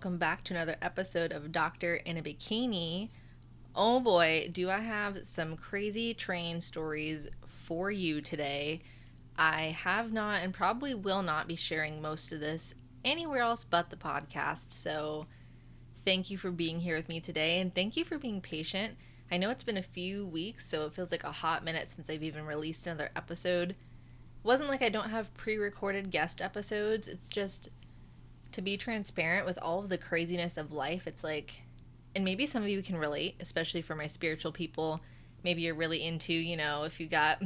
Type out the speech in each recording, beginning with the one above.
welcome back to another episode of Doctor in a Bikini. Oh boy, do I have some crazy train stories for you today. I have not and probably will not be sharing most of this anywhere else but the podcast, so thank you for being here with me today, and thank you for being patient. I know it's been a few weeks, so it feels like a hot minute since I've even released another episode. It wasn't like I don't have pre-recorded guest episodes, it's just to be transparent with all of the craziness of life. It's like, and maybe some of you can relate, especially for my spiritual people. Maybe you're really into, if you got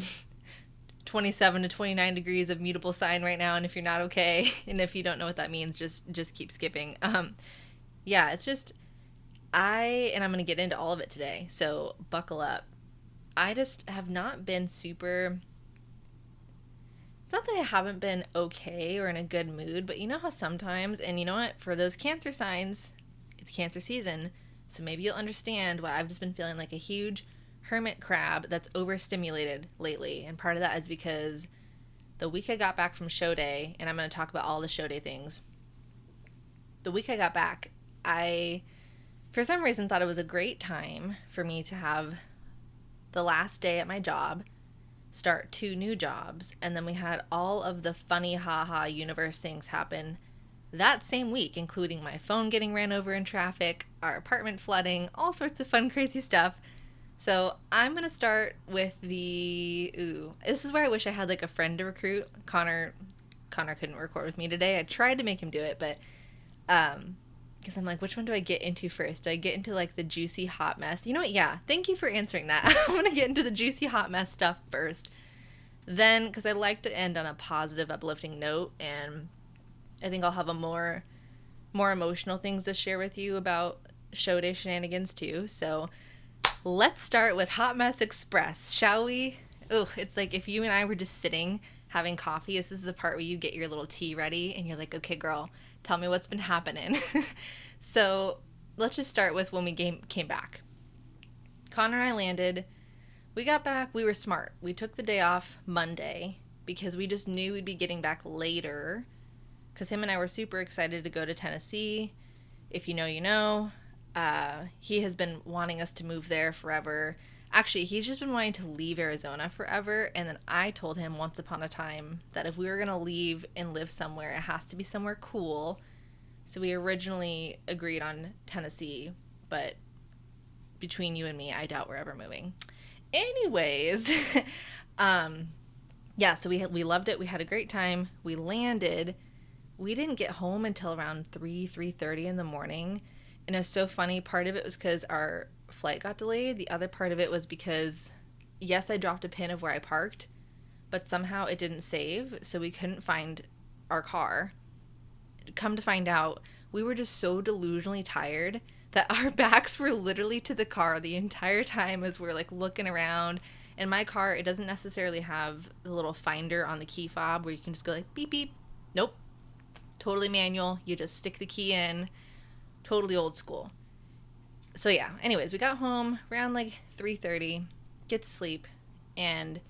27 to 29 degrees of mutable sign right now, and if you're not okay, and if you don't know what that means, just keep skipping. Yeah, it's just, and I'm going to get into all of it today, so buckle up. I just have not been super, it's not that I haven't been okay or in a good mood, but you know how sometimes, and you know what, for those Cancer signs, it's Cancer season, so maybe you'll understand why I've just been feeling like a huge hermit crab that's overstimulated lately. And part of that is because the week I got back from show day, and I'm going to talk about all the show day things, the week I got back, I, for some reason, thought it was a great time for me to have the last day at my job start 2 new jobs, and then we had all of the funny haha universe things happen that same week, including my phone getting ran over in traffic, our apartment flooding, all sorts of fun crazy stuff. So I'm going to start with this is where I wish I had like a friend to recruit. Connor couldn't record with me today. I tried to make him do it, but because I'm like, which one do I get into first? Do I get into like the juicy hot mess? You know what? Yeah, thank you for answering that. I'm going to get into the juicy hot mess stuff first. Then, because I like to end on a positive, uplifting note, and I think I'll have a more emotional things to share with you about show day shenanigans too. So let's start with Hot Mess Express, shall we? Ooh, it's like if you and I were just sitting having coffee, this is the part where you get your little tea ready and you're like, okay, girl, tell me what's been happening. So let's just start with when we came back. Connor and I landed. We got back. We were smart. We took the day off Monday because we just knew we'd be getting back later, because him and I were super excited to go to Tennessee. If you know, you know. He has been wanting us to move there forever. Actually, he's just been wanting to leave Arizona forever, and then I told him once upon a time that if we were going to leave and live somewhere, it has to be somewhere cool. So we originally agreed on Tennessee, but between you and me, I doubt we're ever moving. Anyways, yeah, so we loved it. We had a great time. We landed. We didn't get home until around 3:30 in the morning. And it was so funny. Part of it was because our flight got delayed. The other part of it was because, yes, I dropped a pin of where I parked, but somehow it didn't save, so we couldn't find our car. Come to find out, we were just so delusionally tired that our backs were literally to the car the entire time as we're like looking around. And my car, it doesn't necessarily have the little finder on the key fob where you can just go like beep beep. Nope. Totally manual. You just stick the key in. Totally old school. So yeah, anyways, we got home around like 3:30, get to sleep, and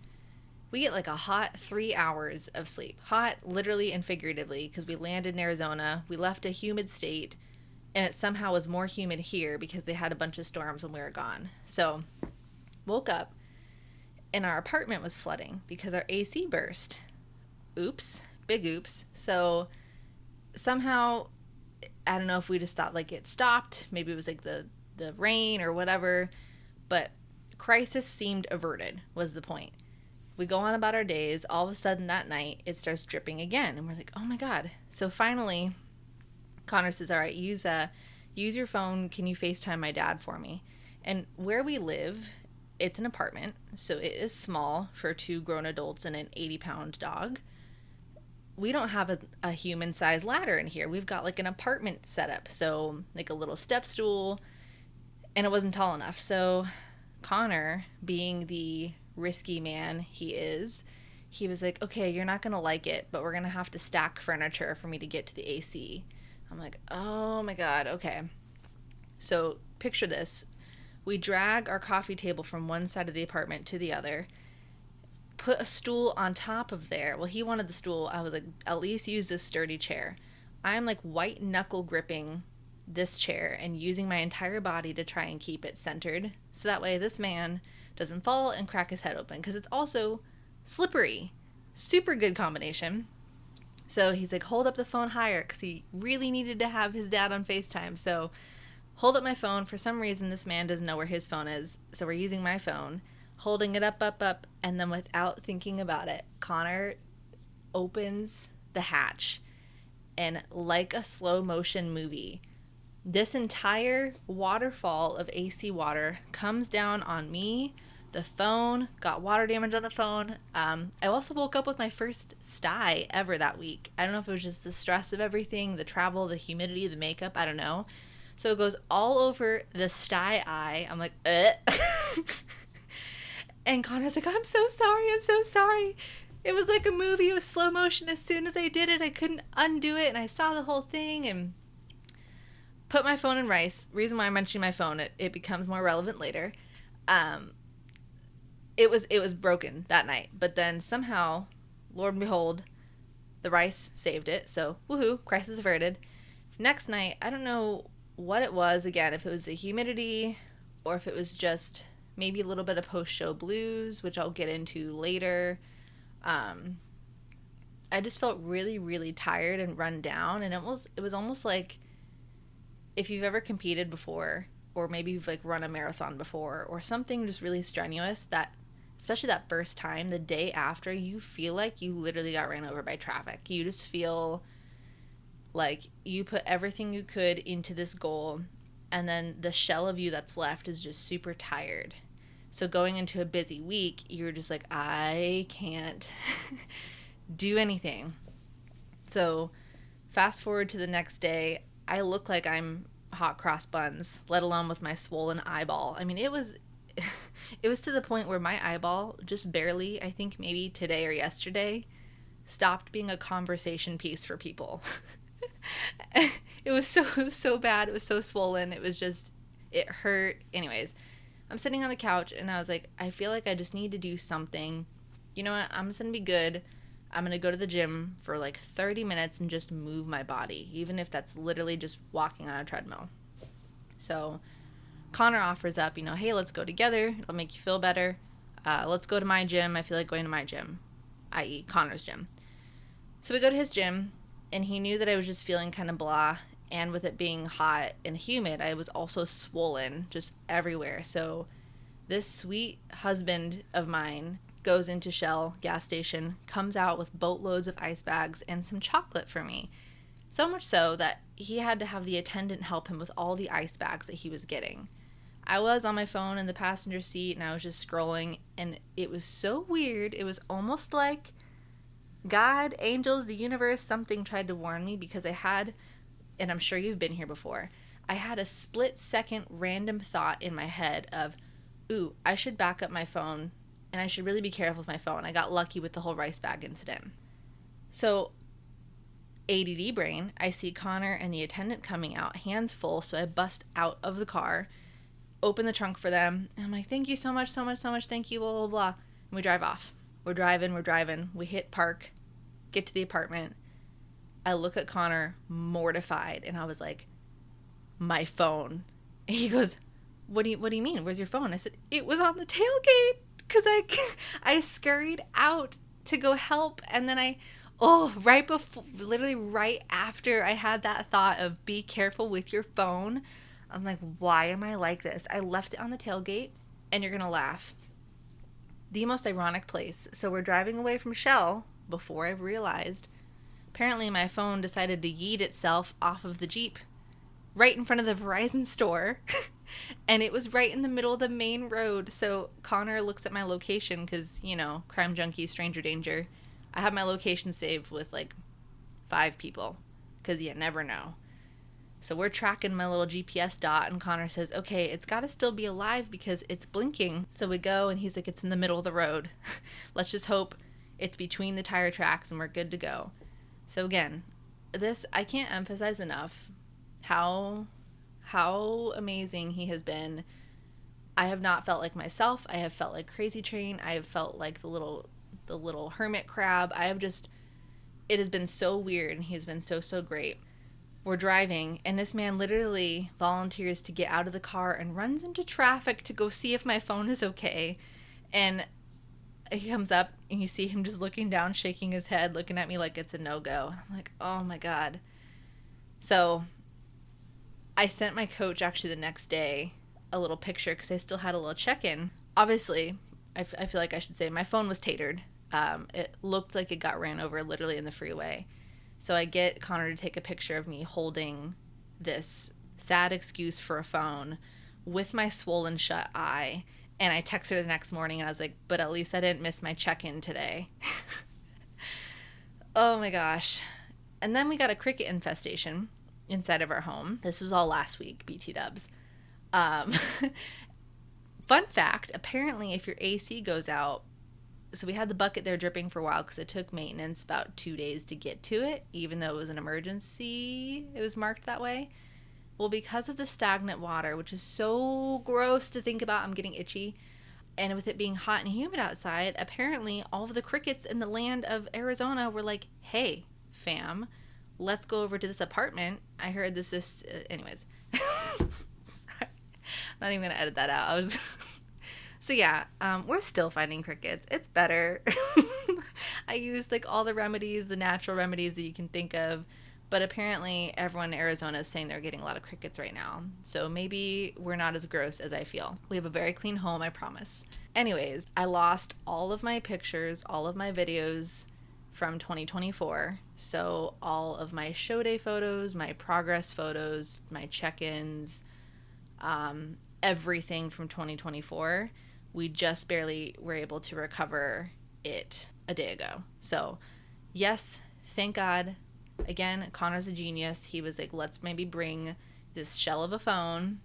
we get like a hot 3 hours of sleep. Hot literally and figuratively, because we landed in Arizona. We left a humid state, and it somehow was more humid here because they had a bunch of storms when we were gone. So woke up, and our apartment was flooding because our AC burst. Oops. Big oops. So somehow, I don't know if we just thought like it stopped. Maybe it was like the rain or whatever. But crisis seemed averted was the point. We go on about our days. All of a sudden that night, it starts dripping again. And we're like, oh my God. So finally, Connor says, all right, use your phone. Can you FaceTime my dad for me? And where we live, it's an apartment. So it is small for 2 grown adults and an 80-pound dog. We don't have a human-sized ladder in here. We've got like an apartment setup. So like a little step stool, and it wasn't tall enough. So Connor, being the risky man he is, he was like, okay, you're not going to like it, but we're going to have to stack furniture for me to get to the AC. I'm like, oh my God, okay. So picture this. We drag our coffee table from one side of the apartment to the other, put a stool on top of there. Well, he wanted the stool. I was like, at least use this sturdy chair. I'm like white knuckle gripping this chair and using my entire body to try and keep it centered. So that way this man doesn't fall and crack his head open, because it's also slippery. Super good combination. So he's like, hold up the phone higher, because he really needed to have his dad on FaceTime. So hold up my phone. For some reason, this man doesn't know where his phone is. So we're using my phone, holding it up. And then without thinking about it, Connor opens the hatch. And like a slow motion movie, this entire waterfall of AC water comes down on me, the phone, got water damage on the phone. I also woke up with my first sty ever that week. I don't know if it was just the stress of everything, the travel, the humidity, the makeup, I don't know. So it goes all over the sty eye. I'm like, And Connor's like, I'm so sorry. It was like a movie. It was slow motion. As soon as I did it, I couldn't undo it. And I saw the whole thing and put my phone in rice. Reason why I'm mentioning my phone, it becomes more relevant later. It was broken that night, but then somehow, Lord and behold, the rice saved it. So woohoo, crisis averted. Next night, I don't know what it was again, if it was the humidity or if it was just maybe a little bit of post-show blues, which I'll get into later. I just felt really, really tired and run down, and it was almost like if you've ever competed before, or maybe you've like run a marathon before, or something just really strenuous, that especially that first time, the day after, you feel like you literally got ran over by traffic. You just feel like you put everything you could into this goal, and then the shell of you that's left is just super tired. So going into a busy week, you're just like, I can't do anything. So fast forward to the next day, I look like I'm hot cross buns, let alone with my swollen eyeball. I mean, it was to the point where my eyeball just barely, I think maybe today or yesterday, stopped being a conversation piece for people. It was so bad. It was so swollen. It hurt. Anyways, I'm sitting on the couch and I was like, I feel like I just need to do something. You know what? I'm just going to be good. I'm going to go to the gym for like 30 minutes and just move my body, even if that's literally just walking on a treadmill. So Connor offers up, hey, let's go together. It'll make you feel better. Let's go to my gym. I feel like going to my gym, i.e. Connor's gym. So we go to his gym, and he knew that I was just feeling kind of blah. And with it being hot and humid, I was also swollen just everywhere. So this sweet husband of mine goes into Shell gas station, comes out with boatloads of ice bags and some chocolate for me. So much so that he had to have the attendant help him with all the ice bags that he was getting. I was on my phone in the passenger seat and I was just scrolling, and it was so weird. It was almost like God, angels, the universe, something tried to warn me, because I had, and I'm sure you've been here before, I had a split-second random thought in my head of, ooh, I should back up my phone, and I should really be careful with my phone. I got lucky with the whole rice bag incident. So, ADD brain, I see Connor and the attendant coming out, hands full, so I bust out of the car, open the trunk for them, and I'm like, thank you so much, thank you, blah, blah, blah. And we drive off. We're driving. We hit park, get to the apartment. I look at Connor, mortified, and I was like, my phone. And he goes, what do you mean? Where's your phone? I said, it was on the tailgate, because I scurried out to go help, and then literally right after I had that thought of be careful with your phone, I'm like, why am I like this? I left it on the tailgate, and you're going to laugh. The most ironic place. So we're driving away from Shell before I realized, apparently my phone decided to yeet itself off of the Jeep right in front of the Verizon store. And it was right in the middle of the main road. So Connor looks at my location because, crime junkie, stranger danger. I have my location saved with like 5 people because you never know. So we're tracking my little GPS dot, and Connor says, okay, it's got to still be alive because it's blinking. So we go, and he's like, it's in the middle of the road. Let's just hope it's between the tire tracks and we're good to go. So again, I can't emphasize enough how amazing he has been. I have not felt like myself. I have felt like Crazy Train. I have felt like the little hermit crab. It has been so weird, and he has been so great. we're driving, and this man literally volunteers to get out of the car and runs into traffic to go see if my phone is okay. And he comes up, and you see him just looking down, shaking his head, looking at me like it's a no-go. I'm like, oh my God. So I sent my coach actually the next day a little picture because I still had a little check-in. Obviously, I feel like I should say my phone was tatered. It looked like it got ran over literally in the freeway. So I get Connor to take a picture of me holding this sad excuse for a phone with my swollen shut eye. And I texted her the next morning and I was like, but at least I didn't miss my check-in today. Oh my gosh. And then we got a cricket infestation inside of our home. This was all last week, BT dubs. Fun fact, apparently if your AC goes out, so we had the bucket there dripping for a while because it took maintenance about 2 days to get to it, even though it was an emergency. It was marked that way. Well, because of the stagnant water, which is so gross to think about, I'm getting itchy. And with it being hot and humid outside, apparently all of the crickets in the land of Arizona were like, hey, fam, let's go over to this apartment. I heard this is, anyways. Sorry. I'm not even going to edit that out. So yeah, we're still fighting crickets. It's better. I used like all the remedies, the natural remedies that you can think of. But apparently everyone in Arizona is saying they're getting a lot of crickets right now. So maybe we're not as gross as I feel. We have a very clean home, I promise. Anyways, I lost all of my pictures, all of my videos from 2024. So all of my show day photos, my progress photos, my check-ins, everything from 2024. We just barely were able to recover it a day ago. So yes, thank God. Again, Connor's a genius. He was like, let's maybe bring this shell of a phone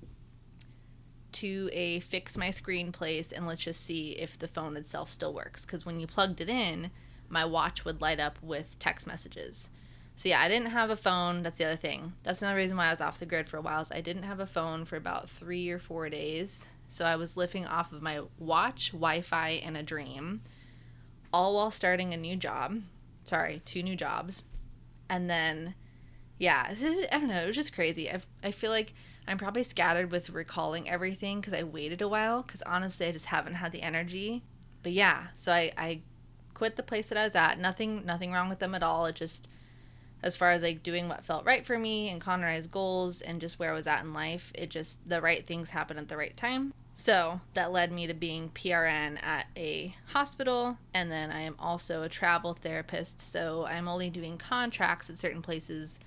to a fix my screen place and let's just see if the phone itself still works. Because when you plugged it in, my watch would light up with text messages. So yeah, I didn't have a phone. That's the other thing. That's another reason why I was off the grid for a while is I didn't have a phone for about 3 or 4 days. So I was living off of my watch, Wi-Fi, and a dream, all while starting a new job. Sorry, 2 new jobs. And then, yeah, I don't know. It was just crazy. I feel like I'm probably scattered with recalling everything because I waited a while because honestly, I just haven't had the energy. But yeah, so I quit the place that I was at. Nothing wrong with them at all. It just, as far as like doing what felt right for me and Connor and I's goals and just where I was at in life, it just, the right things happened at the right time. So that led me to being PRN at a hospital, and then I am also a travel therapist, so I'm only doing contracts at certain places,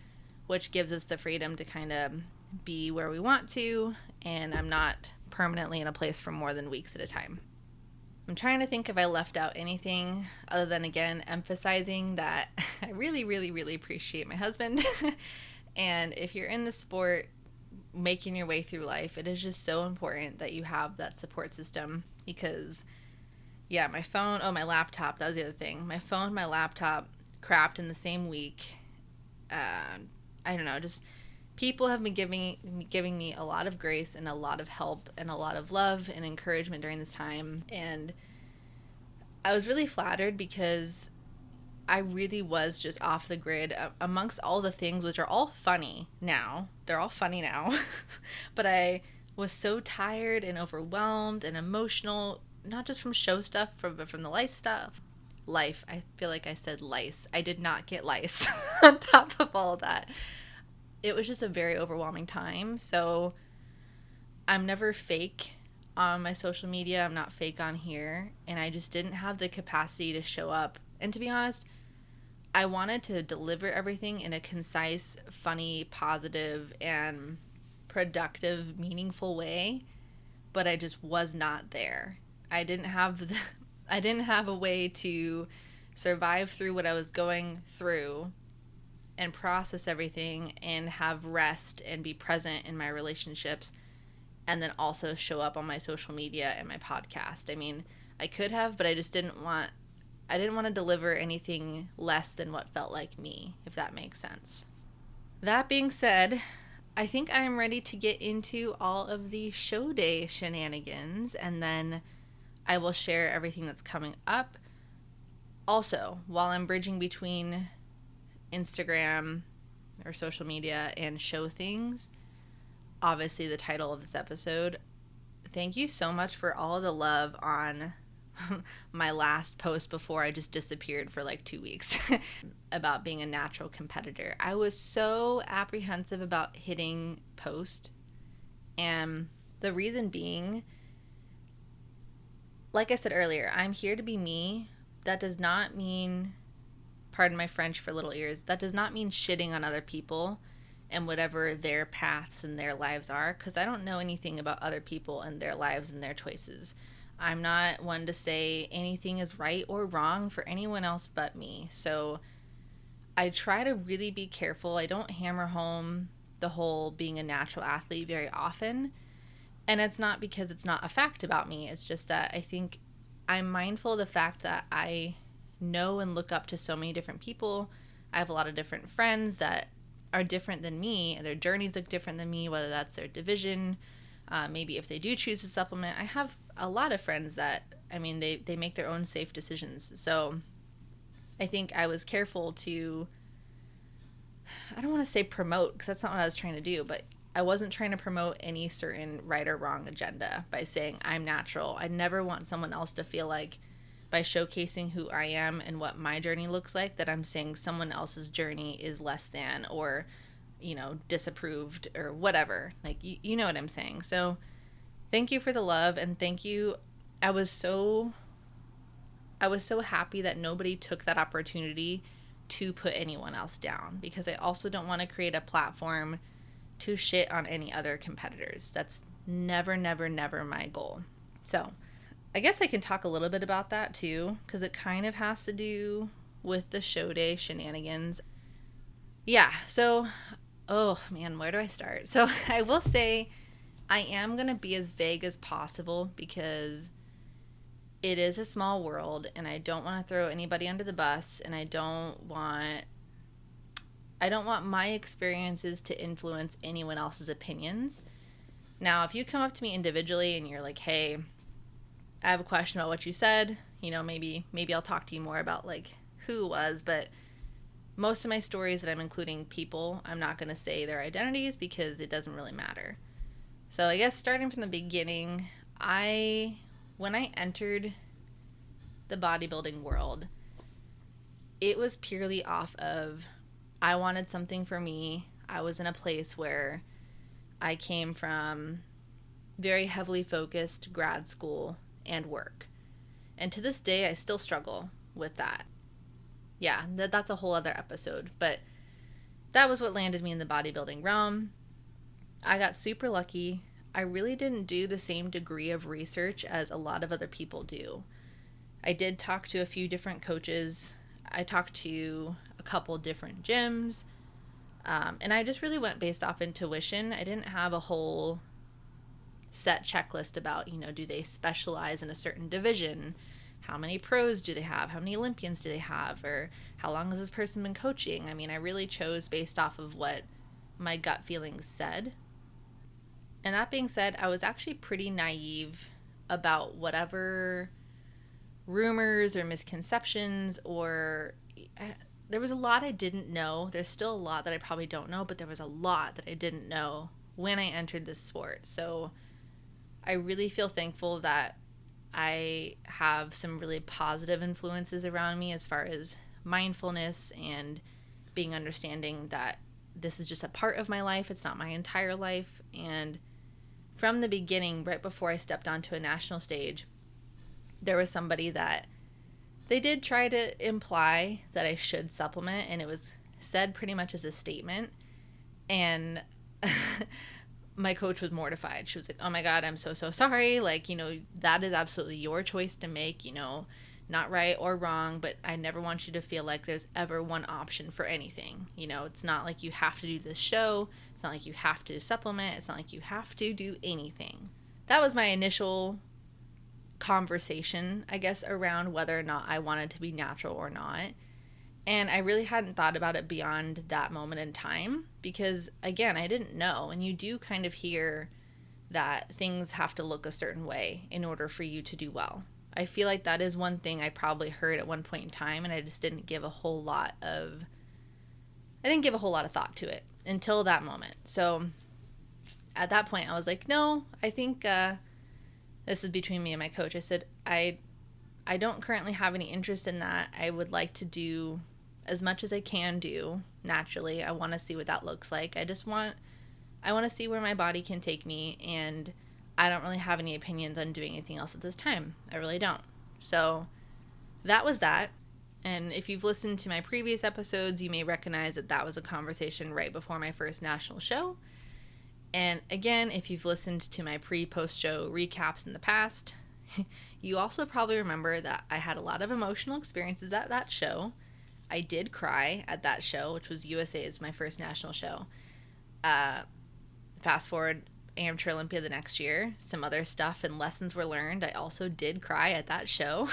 which gives us the freedom to kind of be where we want to, and I'm not permanently in a place for more than weeks at a time. I'm trying to think if I left out anything other than, again, emphasizing that I really, really, really appreciate my husband, and if you're in the sport, making your way through life, it is just so important that you have that support system because, yeah, my phone, my laptop, that was the other thing. My phone, my laptop crapped in the same week. I don't know, just people have been giving me a lot of grace and a lot of help and a lot of love and encouragement during this time. And I was really flattered because I really was just off the grid amongst all the things, which are all funny now. They're all funny now. But I was so tired and overwhelmed and emotional, not just from show stuff, but from the life stuff. Life. I feel like I said lice. I did not get lice on top of all of that. It was just a very overwhelming time. So I'm never fake on my social media. I'm not fake on here. And I just didn't have the capacity to show up. And to be honest, I wanted to deliver everything in a concise, funny, positive, and productive, meaningful way, but I just was not there. I didn't have a way to survive through what I was going through and process everything and have rest and be present in my relationships and then also show up on my social media and my podcast. I mean, I could have, but I just didn't want to deliver anything less than what felt like me, if that makes sense. That being said, I think I'm ready to get into all of the show day shenanigans, and then I will share everything that's coming up. Also, while I'm bridging between Instagram, or social media and show things, obviously the title of this episode, thank you so much for all the love on my last post before I just disappeared for like 2 weeks about being a natural competitor. I was so apprehensive about hitting post, and the reason being, like I said earlier, I'm here to be me. That does not mean, pardon my French for little ears, that does not mean shitting on other people and whatever their paths and their lives are, because I don't know anything about other people and their lives and their choices. I'm not one to say anything is right or wrong for anyone else but me. So I try to really be careful. I don't hammer home the whole being a natural athlete very often. And it's not because it's not a fact about me. It's just that I think I'm mindful of the fact that I know and look up to so many different people. I have a lot of different friends that are different than me. Their journeys look different than me, whether that's their division, maybe if they do choose to supplement. I have a lot of friends that, I mean, they make their own safe decisions. So I think I was careful to, I don't want to say promote, because that's not what I was trying to do, but I wasn't trying to promote any certain right or wrong agenda by saying I'm natural. I never want someone else to feel like by showcasing who I am and what my journey looks like that I'm saying someone else's journey is less than or, you know, disapproved or whatever. Like, you know what I'm saying. So thank you for the love, and thank you. I was so happy that nobody took that opportunity to put anyone else down, because I also don't want to create a platform to shit on any other competitors. That's never, never, never my goal. So I guess I can talk a little bit about that too, because it kind of has to do with the show day shenanigans. Yeah, so, oh man, where do I start? So I will say I am going to be as vague as possible, because it is a small world and I don't want to throw anybody under the bus, and I don't want my experiences to influence anyone else's opinions. Now, if you come up to me individually and you're like, hey, I have a question about what you said, you know, maybe I'll talk to you more about like who it was, but most of my stories that I'm including people, I'm not going to say their identities because it doesn't really matter. So I guess starting from the beginning, when I entered the bodybuilding world, it was purely off of I wanted something for me. I was in a place where I came from very heavily focused grad school and work. And to this day, I still struggle with that. Yeah, that's a whole other episode. But that was what landed me in the bodybuilding realm. I got super lucky. I really didn't do the same degree of research as a lot of other people do. I did talk to a few different coaches. I talked to a couple different gyms. And I just really went based off intuition. I didn't have a whole set checklist about, you know, do they specialize in a certain division? How many pros do they have? How many Olympians do they have? Or how long has this person been coaching? I mean, I really chose based off of what my gut feelings said. And that being said, I was actually pretty naive about whatever rumors or misconceptions, or there was a lot I didn't know. There's still a lot that I probably don't know, but there was a lot that I didn't know when I entered this sport. So I really feel thankful that I have some really positive influences around me as far as mindfulness and being understanding that this is just a part of my life. It's not my entire life. And from the beginning, right before I stepped onto a national stage, there was somebody that they did try to imply that I should supplement, and it was said pretty much as a statement. And my coach was mortified. She was like, oh my God, I'm so sorry. Like, you know, that is absolutely your choice to make, you know, not right or wrong, but I never want you to feel like there's ever one option for anything. You know, it's not like you have to do this show. It's not like you have to supplement. It's not like you have to do anything. That was my initial conversation, I guess, around whether or not I wanted to be natural or not. And I really hadn't thought about it beyond that moment in time because, again, I didn't know. And you do kind of hear that things have to look a certain way in order for you to do well. I feel like that is one thing I probably heard at one point in time, and I just didn't give a whole lot of I didn't give a whole lot of thought to it until that moment. So at that point, I was like, no, I think this is between me and my coach. I said, I don't currently have any interest in that. I would like to do as much as I can do naturally. I want to see what that looks like. I want to see where my body can take me, and I don't really have any opinions on doing anything else at this time. I really don't. So that was that. And if you've listened to my previous episodes, you may recognize that that was a conversation right before my first national show. And again, if you've listened to my pre-post show recaps in the past, you also probably remember that I had a lot of emotional experiences at that show. I did cry at that show, which was USA's my first national show. Fast forward Amateur Olympia the next year, some other stuff and lessons were learned. I also did cry at that show.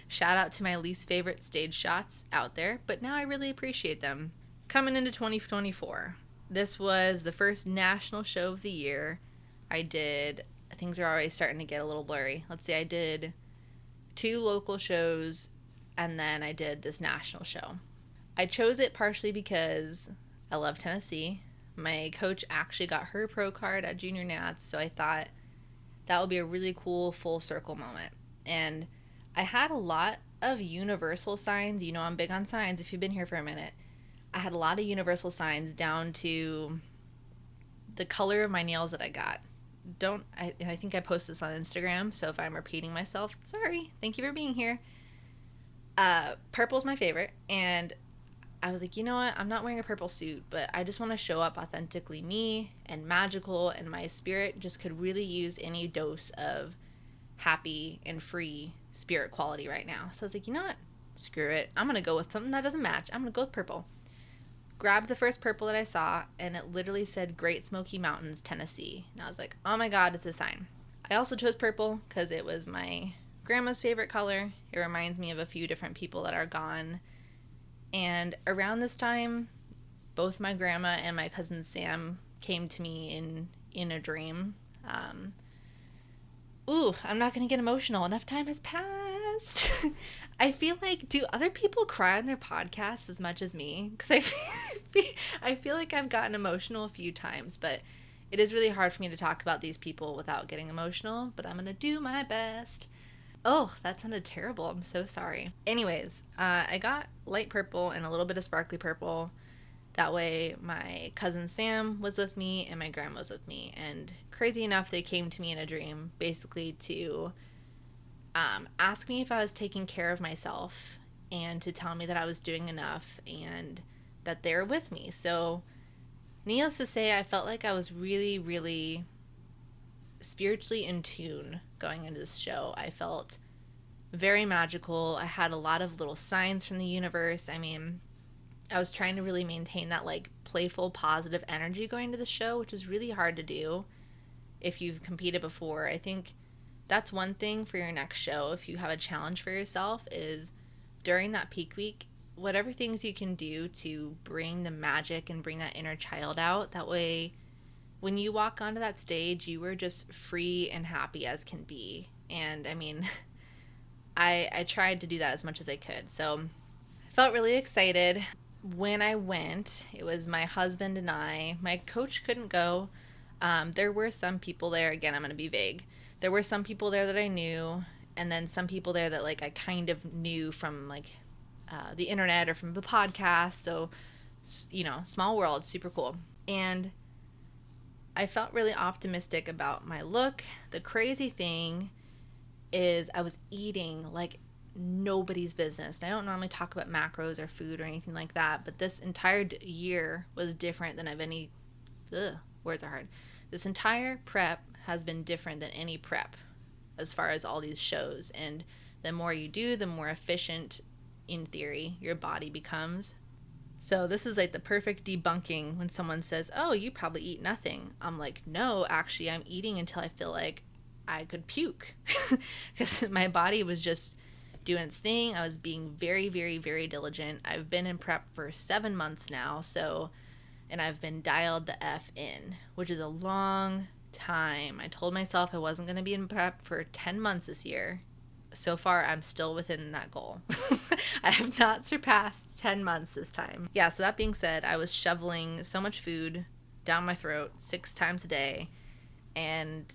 Shout out to my least favorite stage shots out there, but now I really appreciate them. Coming into 2024, this was the first national show of the year. Things are already starting to get a little blurry. Let's see, I did 2 local shows, and then I did this national show. I chose it partially because I love Tennessee. My coach actually got her pro card at Junior Nats, so I thought that would be a really cool full circle moment. And I had a lot of universal signs. You know, I'm big on signs if you've been here for a minute. I had a lot of universal signs down to the color of my nails that I got. I think I posted this on Instagram, so if I'm repeating myself, sorry. Thank you for being here. Purple's my favorite, and I was like, you know what? I'm not wearing a purple suit, but I just want to show up authentically me and magical, and my spirit just could really use any dose of happy and free spirit quality right now. So I was like, you know what? Screw it. I'm going to go with something that doesn't match. I'm going to go with purple. Grabbed the first purple that I saw, and it literally said Great Smoky Mountains, Tennessee. And I was like, oh my God, it's a sign. I also chose purple because it was my grandma's favorite color. It reminds me of a few different people that are gone. And around this time, both my grandma and my cousin Sam came to me in a dream. I'm not going to get emotional. Enough time has passed. I feel like, do other people cry on their podcasts as much as me? Because I feel like I've gotten emotional a few times, but it is really hard for me to talk about these people without getting emotional, but I'm going to do my best. Oh, that sounded terrible. I'm so sorry. Anyways, I got light purple and a little bit of sparkly purple. That way my cousin Sam was with me and my grandma was with me. And crazy enough, they came to me in a dream basically to ask me if I was taking care of myself and to tell me that I was doing enough and that they were with me. So needless to say, I felt like I was really, really spiritually in tune going into this show. I felt very magical. I had a lot of little signs from the universe. I mean, I was trying to really maintain that like playful, positive energy going into the show, which is really hard to do if you've competed before. I think that's one thing for your next show. If you have a challenge for yourself, is during that peak week, whatever things you can do to bring the magic and bring that inner child out. That way, when you walk onto that stage, you were just free and happy as can be. And I mean, I tried to do that as much as I could. So I felt really excited. When I went, it was my husband and I. My coach couldn't go. There were some people there. Again, I'm going to be vague. There were some people there that I knew, and then some people there that like I kind of knew from like the internet or from the podcast. So, you know, small world, super cool. And I felt really optimistic about my look. The crazy thing is I was eating like nobody's business. And I don't normally talk about macros or food or anything like that, but this entire year was different than words are hard. This entire prep has been different than any prep as far as all these shows. And the more you do, the more efficient, in theory, your body becomes. So this is like the perfect debunking when someone says, oh, you probably eat nothing. I'm like, no, actually, I'm eating until I feel like I could puke. Because my body was just doing its thing. I was being very, very, very diligent. I've been in prep for 7 months now. And I've been dialed the F in, which is a long time. I told myself I wasn't going to be in prep for 10 months this year. so far I'm still within that goal. I have not surpassed 10 months this time. Yeah, so that being said, I was shoveling so much food down my throat 6 times a day, and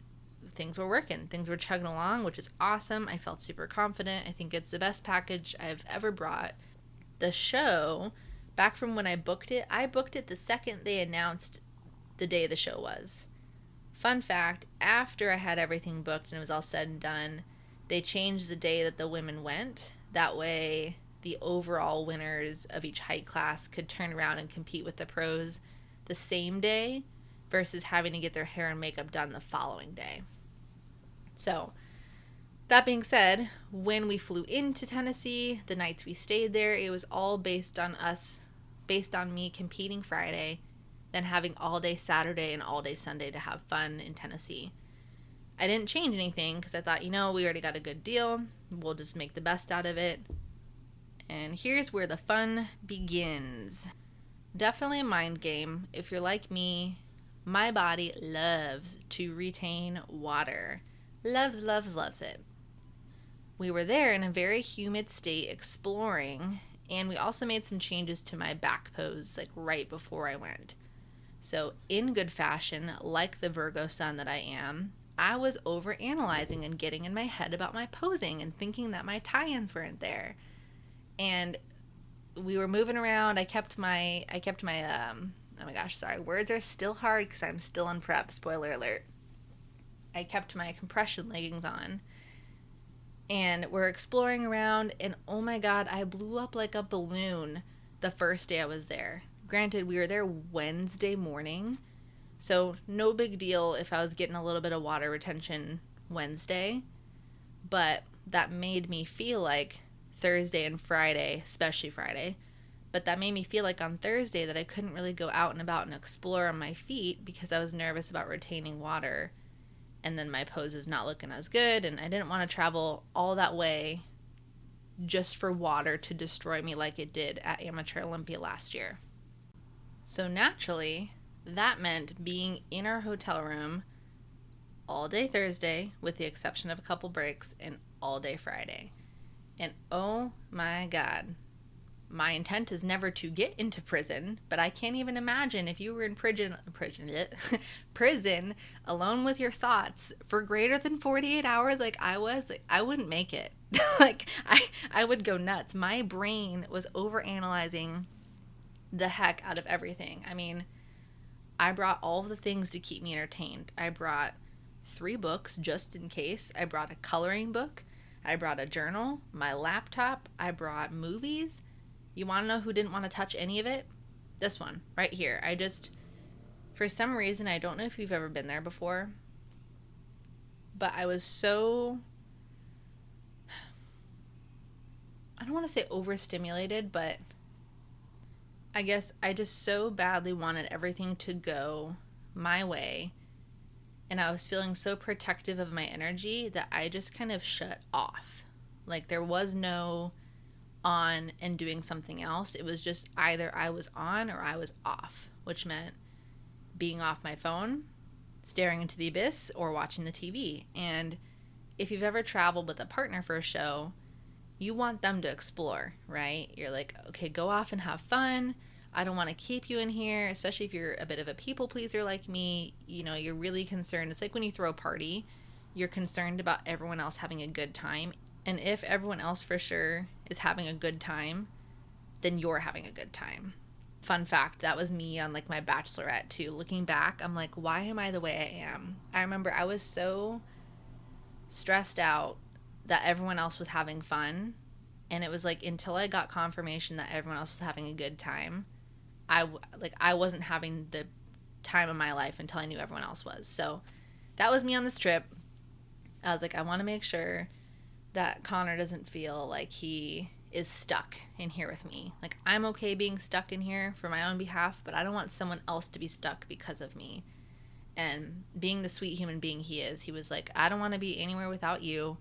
things were working. Things were chugging along, which is awesome. I felt super confident. I think it's the best package I've ever brought. The show, back from when I booked it the second they announced the day the show was. Fun fact, after I had everything booked and it was all said and done, they changed the day that the women went. That way, the overall winners of each height class could turn around and compete with the pros the same day versus having to get their hair and makeup done the following day. So, that being said, when we flew into Tennessee, the nights we stayed there, it was all based on me competing Friday, then having all day Saturday and all day Sunday to have fun in Tennessee. I didn't change anything because I thought, we already got a good deal. We'll just make the best out of it. And here's where the fun begins. Definitely a mind game. If you're like me, my body loves to retain water. Loves, loves, loves it. We were there in a very humid state exploring, and we also made some changes to my back pose right before I went. So in good fashion, like the Virgo sun that I am, I was overanalyzing and getting in my head about my posing and thinking that my tie-ins weren't there. And we were moving around. I kept my oh my gosh, sorry. Words are still hard because I'm still on prep. Spoiler alert. I kept my compression leggings on. And we're exploring around, and oh my God, I blew up like a balloon the first day I was there. Granted, we were there Wednesday morning, so no big deal if I was getting a little bit of water retention Wednesday, but that made me feel like Thursday and Friday, especially Friday, but that made me feel like on Thursday that I couldn't really go out and about and explore on my feet because I was nervous about retaining water, and then my pose is not looking as good, and I didn't want to travel all that way just for water to destroy me like it did at Amateur Olympia last year. So naturally, that meant being in our hotel room all day Thursday, with the exception of a couple breaks, and all day Friday. And oh my God, my intent is never to get into prison, but I can't even imagine if you were in prison alone with your thoughts for greater than 48 hours like I was, I wouldn't make it. I would go nuts. My brain was overanalyzing the heck out of everything. I mean, I brought all of the things to keep me entertained. I brought 3 books just in case. I brought a coloring book. I brought a journal, my laptop. I brought movies. You want to know who didn't want to touch any of it? This one, right here. For some reason, I don't know if you've ever been there before, but I was so, I don't want to say overstimulated, but I guess I just so badly wanted everything to go my way, and I was feeling so protective of my energy that I just kind of shut off. There was no on and doing something else. It was just either I was on or I was off, which meant being off my phone, staring into the abyss, or watching the TV. And if you've ever traveled with a partner for a show, you want them to explore, right? You're like, okay, go off and have fun. I don't want to keep you in here, especially if you're a bit of a people pleaser like me. You're really concerned. It's like when you throw a party, you're concerned about everyone else having a good time. And if everyone else for sure is having a good time, then you're having a good time. Fun fact, that was me on my bachelorette too. Looking back, I'm like, why am I the way I am? I remember I was so stressed out that everyone else was having fun. And it was until I got confirmation that everyone else was having a good time, I wasn't having the time of my life until I knew everyone else was. So that was me on this trip. I was like, I want to make sure that Connor doesn't feel like he is stuck in here with me. I'm okay being stuck in here for my own behalf, but I don't want someone else to be stuck because of me. And being the sweet human being he is, he was like, I don't want to be anywhere without you.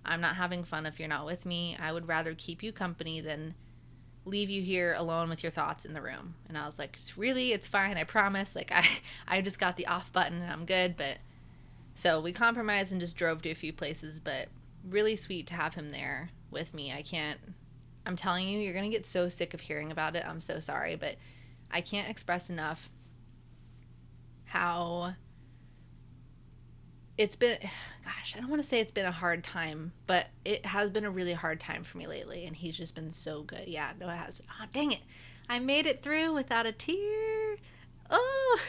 I'm not having fun if you're not with me. I would rather keep you company than leave you here alone with your thoughts in the room. And I was like, it's fine, I promise. I just got the off button and I'm good. But so we compromised and just drove to a few places, but really sweet to have him there with me. I'm telling you, you're going to get so sick of hearing about it. I'm so sorry, but I can't express enough how it's been, gosh, I don't want to say it's been a hard time, but it has been a really hard time for me lately, and he's just been so good. Yeah, no, it has. Oh, dang it. I made it through without a tear. Oh,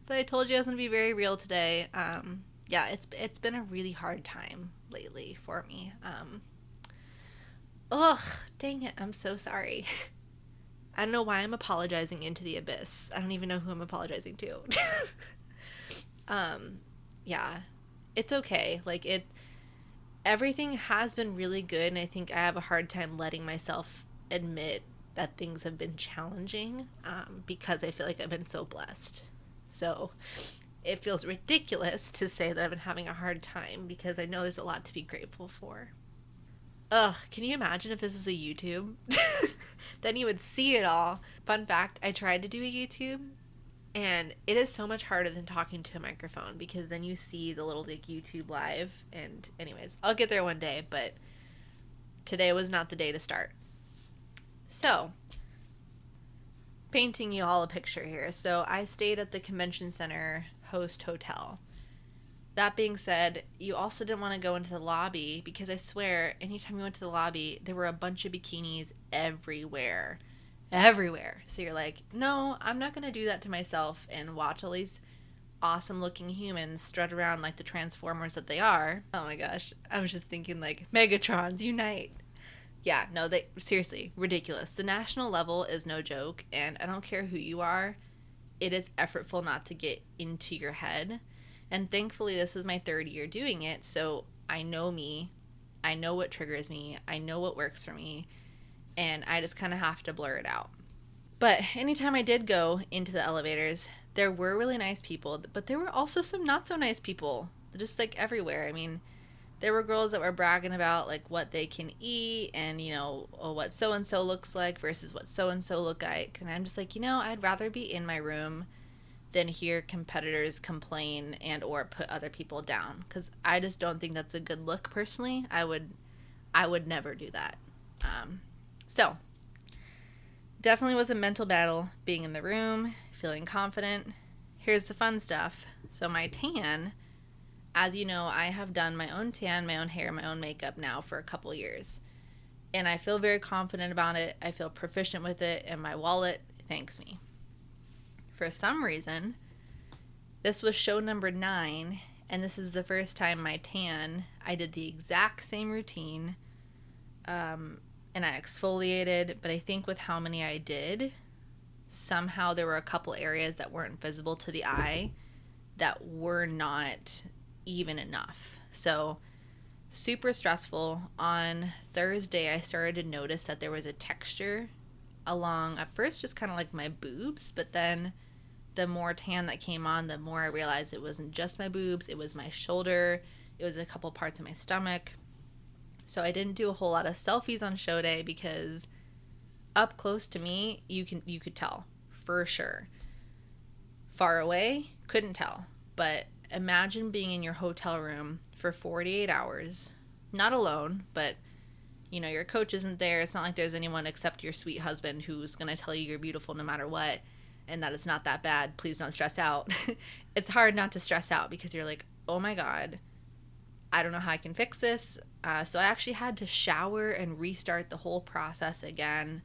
but I told you I was going to be very real today. Yeah, it's been a really hard time lately for me. Ugh, dang it. I'm so sorry. I don't know why I'm apologizing into the abyss. I don't even know who I'm apologizing to. Yeah, it's okay. Like, everything has been really good, and I think I have a hard time letting myself admit that things have been challenging, because I feel like I've been so blessed. So it feels ridiculous to say that I've been having a hard time, because I know there's a lot to be grateful for. Ugh, can you imagine if this was a YouTube? Then you would see it all. Fun fact, I tried to do a YouTube, and it is so much harder than talking to a microphone, because then you see the little like YouTube live. And anyways, I'll get there one day, but today was not the day to start. So, painting you all a picture here. So I stayed at the convention center host hotel. That being said, you also didn't want to go into the lobby, because I swear, anytime you went to the lobby, there were a bunch of bikinis everywhere. Everywhere. So you're like, no, I'm not going to do that to myself and watch all these awesome looking humans strut around like the Transformers that they are. Oh my gosh. I was just thinking like, Megatrons, unite. Yeah, no, they seriously, ridiculous. The national level is no joke, and I don't care who you are. It is effortful not to get into your head. And thankfully, this is my third year doing it, so I know me. I know what triggers me. I know what works for me. And I just kind of have to blur it out. But anytime I did go into the elevators, there were really nice people, but there were also some not so nice people, just like everywhere. I mean, there were girls that were bragging about like what they can eat and, you know, what so-and-so looks like versus what so-and-so look like. And I'm just like, you know, I'd rather be in my room than hear competitors complain and or put other people down, because I just don't think that's a good look personally. I would never do that. So definitely was a mental battle being in the room, feeling confident. Here's the fun stuff. So my tan, as you know, I have done my own tan, my own hair, my own makeup now for a couple years, and I feel very confident about it. I feel proficient with it, and my wallet thanks me. For some reason, this was show number 9, and this is the first time my tan, I did the exact same routine, and I exfoliated, but I think with how many I did, somehow there were a couple areas that weren't visible to the eye that were not even enough. So super stressful. On Thursday, I started to notice that there was a texture along, at first just kind of like my boobs, but then the more tan that came on, the more I realized it wasn't just my boobs, it was my shoulder, it was a couple parts of my stomach. So I didn't do a whole lot of selfies on show day, because up close to me, you could tell for sure. Far away, couldn't tell. But imagine being in your hotel room for 48 hours, not alone, but you know, your coach isn't there. It's not like there's anyone except your sweet husband who's going to tell you you're beautiful no matter what, and that it's not that bad. Please don't stress out. It's hard not to stress out, because you're like, oh my God, I don't know how I can fix this. So I actually had to shower and restart the whole process again,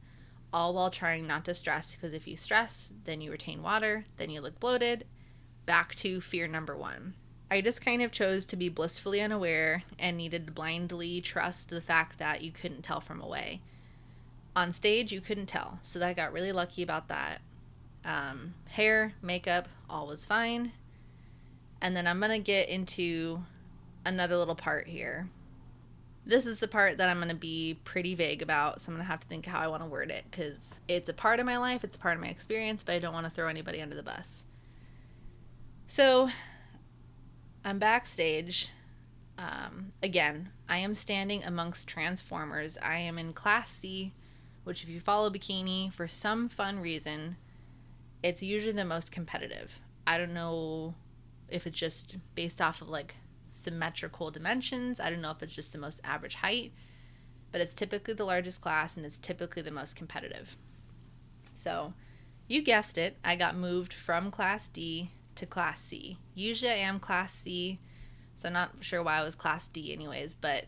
all while trying not to stress, because if you stress, then you retain water, then you look bloated. Back to fear number 1. I just kind of chose to be blissfully unaware and needed to blindly trust the fact that you couldn't tell from away. On stage, you couldn't tell, so I got really lucky about that. Hair, makeup, all was fine. And then I'm going to get into another little part here. This is the part that I'm going to be pretty vague about, so I'm going to have to think how I want to word it, because it's a part of my life, it's a part of my experience, but I don't want to throw anybody under the bus. So I'm backstage. Again, I am standing amongst Transformers. I am in Class C, which if you follow bikini, for some fun reason, it's usually the most competitive. I don't know if it's just based off of like symmetrical dimensions. I don't know if it's just the most average height, but it's typically the largest class and it's typically the most competitive. So you guessed it, I got moved from Class D to Class C. Usually I am Class C, so I'm not sure why I was Class D anyways, but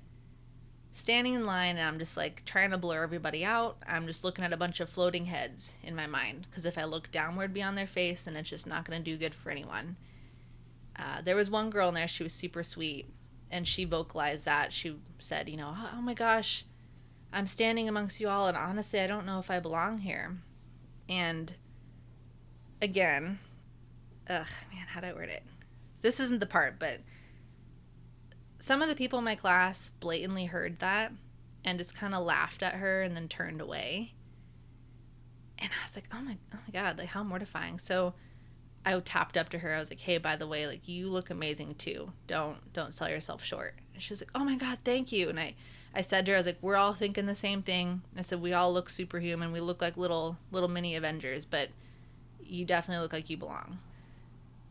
standing in line and I'm just like trying to blur everybody out. I'm just looking at a bunch of floating heads in my mind, because if I look downward beyond their face, then it's just not going to do good for anyone. There was one girl in there, she was super sweet, and she vocalized that. She said, oh my gosh, I'm standing amongst you all, and honestly, I don't know if I belong here. And again, how do I word it? This isn't the part, but some of the people in my class blatantly heard that and just kind of laughed at her and then turned away. And I was like, oh my God, like how mortifying. So I tapped up to her. I was like, hey, by the way, like you look amazing too. Don't sell yourself short. And she was like, oh my God, thank you. And I said to her, I was like, we're all thinking the same thing. I said, we all look superhuman. We look like little mini Avengers, but you definitely look like you belong.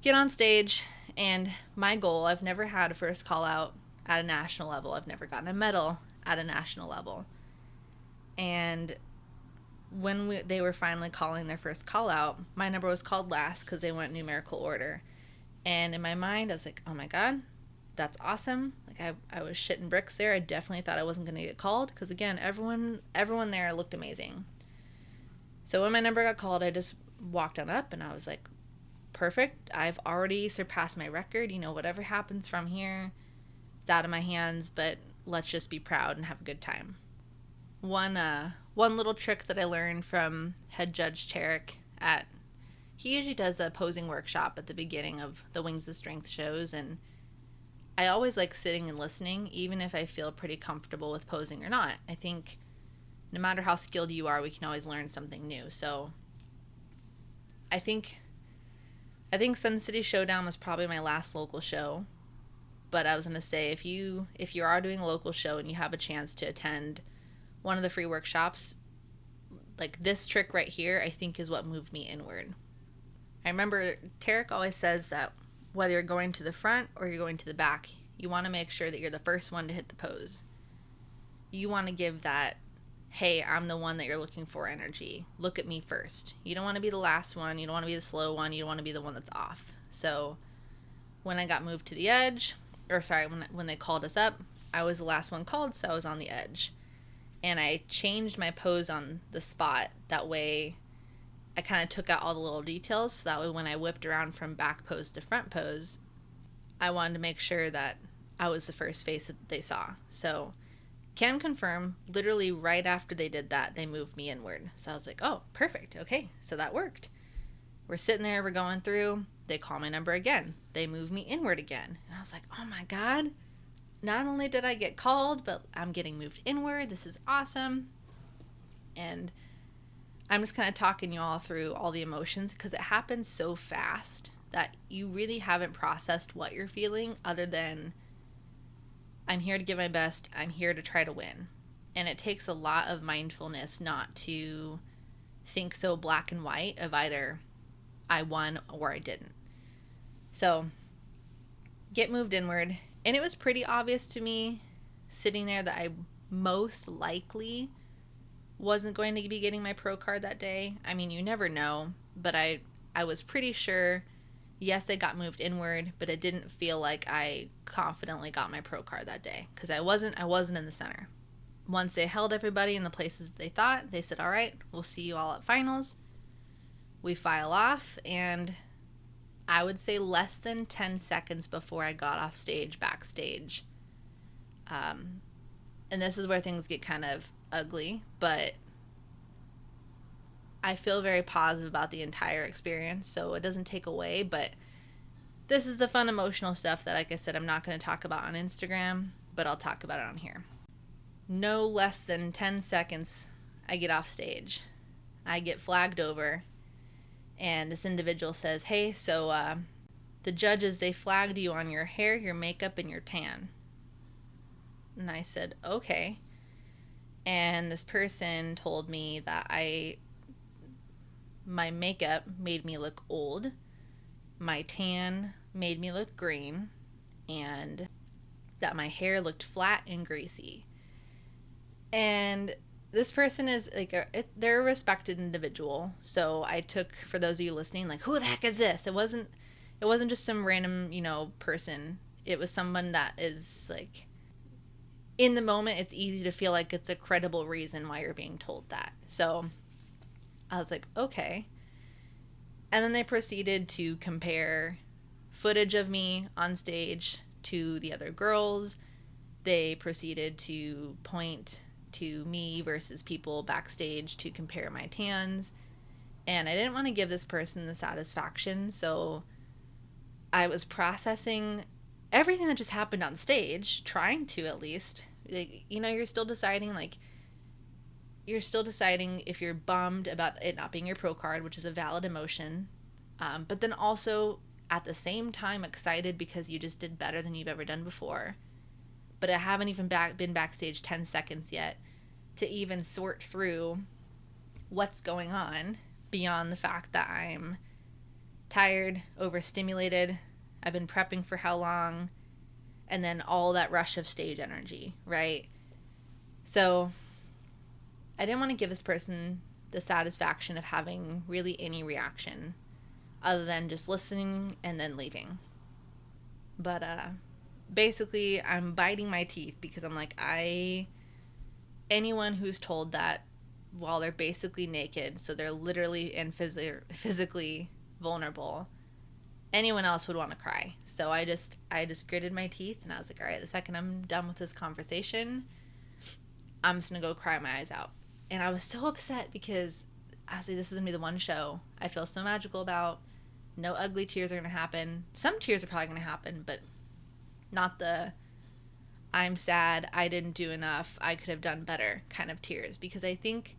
Get on stage, and my goal, I've never had a first call out at a national level. I've never gotten a medal at a national level. And when they were finally calling their first call out, my number was called last because they went numerical order. And in my mind, I was like, oh my God, that's awesome. Like I was shitting bricks there. I definitely thought I wasn't going to get called because, again, everyone there looked amazing. So when my number got called, I just walked on up and I was like, perfect. I've already surpassed my record. Whatever happens from here, it's out of my hands, but let's just be proud and have a good time. One little trick that I learned from head judge Tarek he usually does a posing workshop at the beginning of the Wings of Strength shows, and I always like sitting and listening, even if I feel pretty comfortable with posing or not. I think no matter how skilled you are, we can always learn something new. So I think Sun City Showdown was probably my last local show, but I was going to say, if you are doing a local show and you have a chance to attend one of the free workshops, like this trick right here, I think is what moved me inward. I remember Tarek always says that whether you're going to the front or you're going to the back, you want to make sure that you're the first one to hit the pose. You want to give that, hey, I'm the one that you're looking for energy. Look at me first. You don't want to be the last one. You don't want to be the slow one. You don't want to be the one that's off. So when I got moved to the edge, when they called us up, I was the last one called, so I was on the edge. And I changed my pose on the spot. That way I kind of took out all the little details. So that way when I whipped around from back pose to front pose, I wanted to make sure that I was the first face that they saw. So can confirm, literally right after they did that, they moved me inward. So I was like, oh, perfect. Okay, so that worked. We're sitting there, we're going through. They call my number again. They move me inward again. And I was like, oh my God. Not only did I get called, but I'm getting moved inward. This is awesome. And I'm just kind of talking you all through all the emotions because it happens so fast that you really haven't processed what you're feeling other than I'm here to give my best. I'm here to try to win. And it takes a lot of mindfulness not to think so black and white of either I won or I didn't. So get moved inward. And it was pretty obvious to me sitting there that I most likely wasn't going to be getting my pro card that day. I mean, you never know, but I was pretty sure, yes, I got moved inward, but it didn't feel like I confidently got my pro card that day because I wasn't in the center. Once they held everybody in the places they thought, they said, all right, we'll see you all at finals. We file off, and I would say less than 10 seconds before I got off stage, backstage. And this is where things get kind of ugly, but I feel very positive about the entire experience, so it doesn't take away, but this is the fun emotional stuff that, like I said, I'm not going to talk about on Instagram, but I'll talk about it on here. No less than 10 seconds, I get off stage. I get flagged over, and this individual says, hey, so the judges, they flagged you on your hair, your makeup, and your tan. And I said, okay. And this person told me that my makeup made me look old, my tan made me look green, and that my hair looked flat and greasy. And this person is like they're a respected individual. So I took, for those of you listening, like, who the heck is this? It wasn't just some random, person. It was someone that is like, in the moment, it's easy to feel like it's a credible reason why you're being told that. So I was like, okay. And then they proceeded to compare footage of me on stage to the other girls. They proceeded to point to me versus people backstage to compare my tans. And I didn't want to give this person the satisfaction, so I was processing everything that just happened on stage, trying to at least. Like, you're still deciding if you're bummed about it not being your pro card, which is a valid emotion, but then also at the same time excited because you just did better than you've ever done before. But I haven't even been backstage 10 seconds yet to even sort through what's going on beyond the fact that I'm tired, overstimulated, I've been prepping for how long, and then all that rush of stage energy, right? So I didn't want to give this person the satisfaction of having really any reaction other than just listening and then leaving. But basically, I'm biting my teeth because I'm like, anyone who's told that while they're basically naked, so they're literally and physically vulnerable, anyone else would want to cry. So I just gritted my teeth and I was like, all right, the second I'm done with this conversation, I'm just going to go cry my eyes out. And I was so upset because I was like, this is going to be the one show I feel so magical about. No ugly tears are going to happen. Some tears are probably going to happen, but not the I'm sad, I didn't do enough, I could have done better kind of tears. Because I think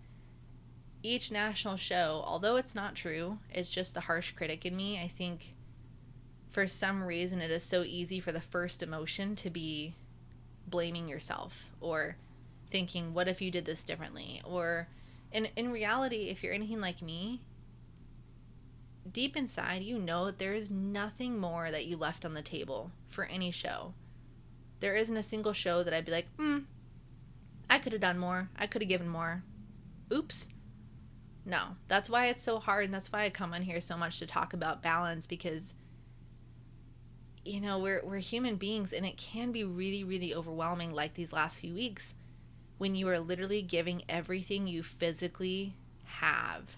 each national show, although it's not true, it's just the harsh critic in me, I think for some reason it is so easy for the first emotion to be blaming yourself or thinking, what if you did this differently? Or in reality, if you're anything like me, deep inside, there is nothing more that you left on the table for any show. There isn't a single show that I'd be like, I could have done more. I could have given more. Oops. No. That's why it's so hard, and that's why I come on here so much to talk about balance, because, we're human beings, and it can be really, really overwhelming, like these last few weeks, when you are literally giving everything you physically have,